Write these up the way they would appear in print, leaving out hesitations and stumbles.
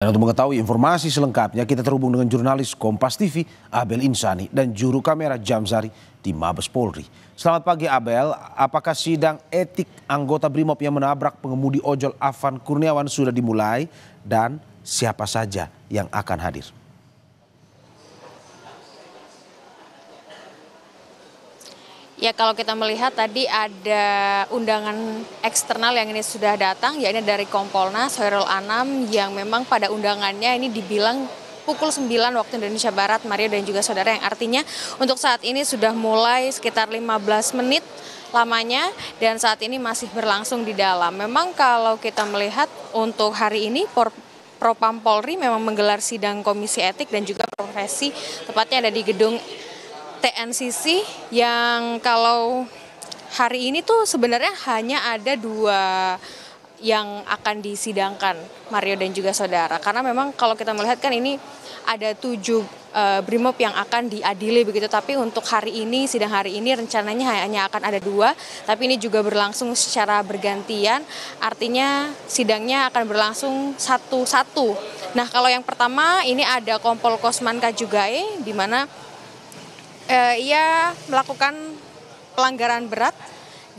Dan untuk mengetahui informasi selengkapnya, kita terhubung dengan jurnalis Kompas TV, Abel Insani, dan juru kamera Jamzari di Mabes Polri. Selamat pagi Abel, apakah sidang etik anggota BRIMOB yang menabrak pengemudi ojol Afan Kurniawan sudah dimulai? Dan siapa saja yang akan hadir? Ya, kalau kita melihat tadi ada undangan eksternal yang ini sudah datang, yakni dari Kompolnas Khairul Anam, yang memang pada undangannya ini dibilang pukul 9 waktu Indonesia Barat, Mario dan juga saudara, yang artinya untuk saat ini sudah mulai sekitar 15 menit lamanya dan saat ini masih berlangsung di dalam. Memang kalau kita melihat untuk hari ini Propam Polri memang menggelar sidang komisi etik dan juga profesi, tepatnya ada di gedung TNCC, yang kalau hari ini tuh sebenarnya hanya ada 2 yang akan disidangkan, Mario dan juga saudara. Karena memang kalau kita melihat kan ini ada 7 BRIMOB yang akan diadili begitu. Tapi untuk hari ini, sidang hari ini rencananya hanya akan ada 2. Tapi ini juga berlangsung secara bergantian. Artinya sidangnya akan berlangsung satu-satu. Nah, kalau yang pertama ini ada Kompol Kosman Kajugae, di mana ia melakukan pelanggaran berat,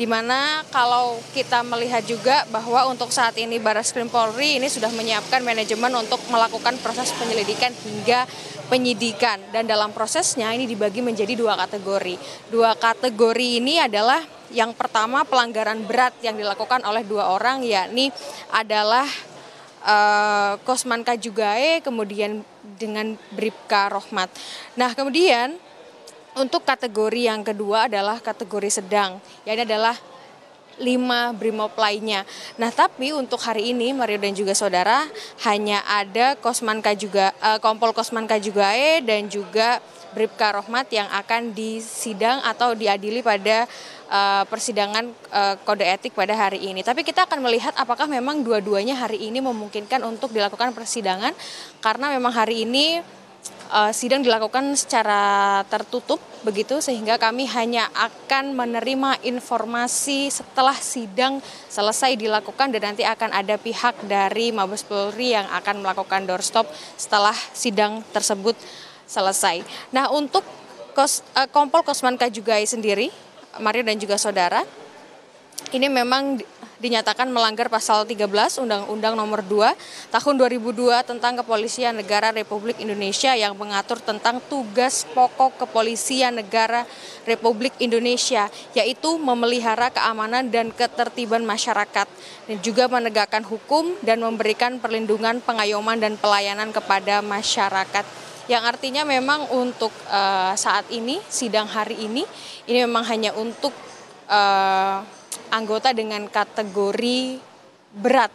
di mana kalau kita melihat juga bahwa untuk saat ini Barreskrim Polri ini sudah menyiapkan manajemen untuk melakukan proses penyelidikan hingga penyidikan. Dan dalam prosesnya ini dibagi menjadi 2 kategori. 2 kategori ini adalah yang pertama pelanggaran berat yang dilakukan oleh 2 orang, yakni adalah Kosman Kajugae kemudian dengan Bribka Rohmat. Nah, kemudian untuk kategori yang kedua adalah kategori sedang, yakni adalah 5 BRIMOB lainnya. Nah, tapi untuk hari ini Mario dan juga saudara hanya ada Kompol Kosman Kajugae dan juga Bribka Rohmat yang akan disidang atau diadili pada persidangan kode etik pada hari ini. Tapi kita akan melihat apakah memang dua-duanya hari ini memungkinkan untuk dilakukan persidangan, karena memang hari ini sidang dilakukan secara tertutup begitu, sehingga kami hanya akan menerima informasi setelah sidang selesai dilakukan dan nanti akan ada pihak dari Mabes Polri yang akan melakukan doorstop setelah sidang tersebut selesai. Nah, untuk Kompol Kosman Kajugae sendiri, Mario dan juga saudara, ini memang dinyatakan melanggar pasal 13 Undang-Undang Nomor 2 Tahun 2002 tentang Kepolisian Negara Republik Indonesia yang mengatur tentang tugas pokok Kepolisian Negara Republik Indonesia, yaitu memelihara keamanan dan ketertiban masyarakat dan juga menegakkan hukum dan memberikan perlindungan, pengayoman dan pelayanan kepada masyarakat. Yang artinya memang untuk saat ini, sidang hari ini memang hanya untuk anggota dengan kategori berat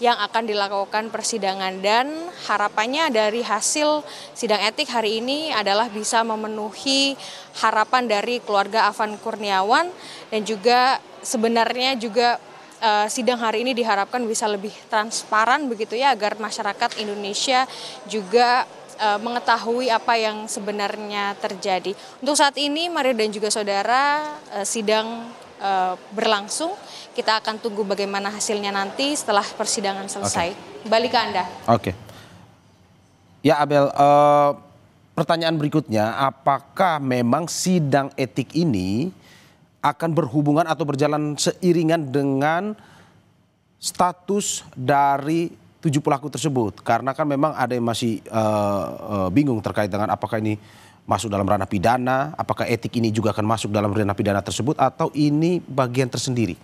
yang akan dilakukan persidangan, dan harapannya dari hasil sidang etik hari ini adalah bisa memenuhi harapan dari keluarga Afan Kurniawan, dan juga sebenarnya juga sidang hari ini diharapkan bisa lebih transparan begitu ya, agar masyarakat Indonesia juga mengetahui apa yang sebenarnya terjadi. Untuk saat ini Mario dan juga saudara, sidang berlangsung. Kita akan tunggu bagaimana hasilnya nanti setelah persidangan selesai. Kembali ke Anda. Oke. Ya Abel, pertanyaan berikutnya, apakah memang sidang etik ini akan berhubungan atau berjalan seiringan dengan status dari 7 pelaku tersebut? Karena kan memang ada yang masih bingung terkait dengan apakah ini masuk dalam ranah pidana, apakah etik ini juga akan masuk dalam ranah pidana tersebut, atau ini bagian tersendiri?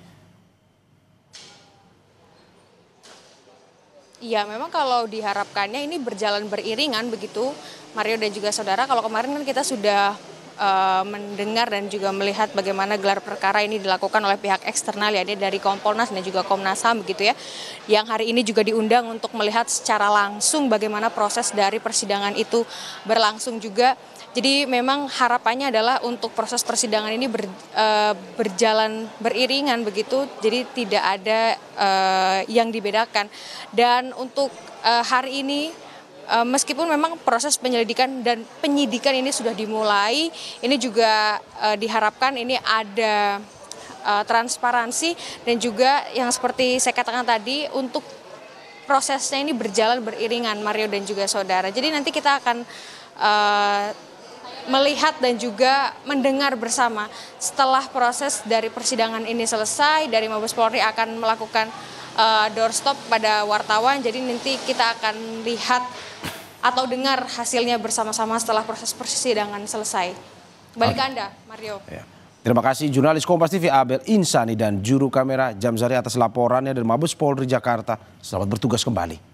Iya, memang kalau diharapkannya ini berjalan beriringan begitu, Mario dan juga saudara. Kalau kemarin kan kita sudah mendengar dan juga melihat bagaimana gelar perkara ini dilakukan oleh pihak eksternal, yakni dari Kompolnas dan juga Komnas HAM begitu ya, yang hari ini juga diundang untuk melihat secara langsung bagaimana proses dari persidangan itu berlangsung juga. Jadi memang harapannya adalah untuk proses persidangan ini berjalan beriringan begitu, jadi tidak ada yang dibedakan. Dan untuk hari ini, meskipun memang proses penyelidikan dan penyidikan ini sudah dimulai, ini juga diharapkan ini ada transparansi dan juga yang seperti saya katakan tadi, untuk prosesnya ini berjalan beriringan, Mario dan juga saudara. Jadi nanti kita akan melihat dan juga mendengar bersama setelah proses dari persidangan ini selesai, dari Mabes Polri akan melakukan doorstop pada wartawan. Jadi nanti kita akan lihat atau dengar hasilnya bersama-sama setelah proses persidangan selesai. Balik ke Anda, Mario. Ya. Terima kasih jurnalis Kompas TV Abel Insani dan juru kamera Jamzari atas laporannya dari Mabes Polri Jakarta. Selamat bertugas kembali.